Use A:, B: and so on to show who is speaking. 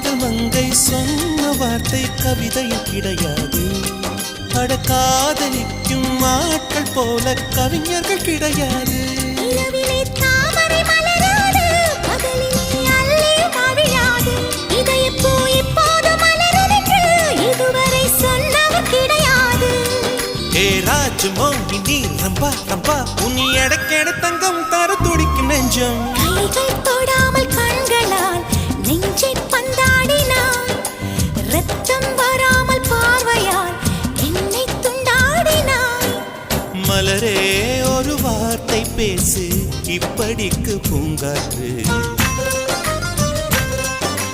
A: காதல் மங்கை சொன்ன வார்த்தை கவிதையில் கிடையாது. அட காதலிக்கும் ஆட்கள் போல கவிஞர்கள் கிடையாது. நீ ரம்பா ரம்பா உன் எடக்கேட தங்கம் தர துடிக்கும் நெஞ்சம்.
B: கைகள் தொடாமல் கண்களால் நெஞ்சை பந்தாடினாய். ரத்தம் வராமல் பார்வையால் என்னை துண்டாடினாய்.
A: மலரே ஒரு வார்த்தை பேசு இப்படிக்கு பூங்காற்று.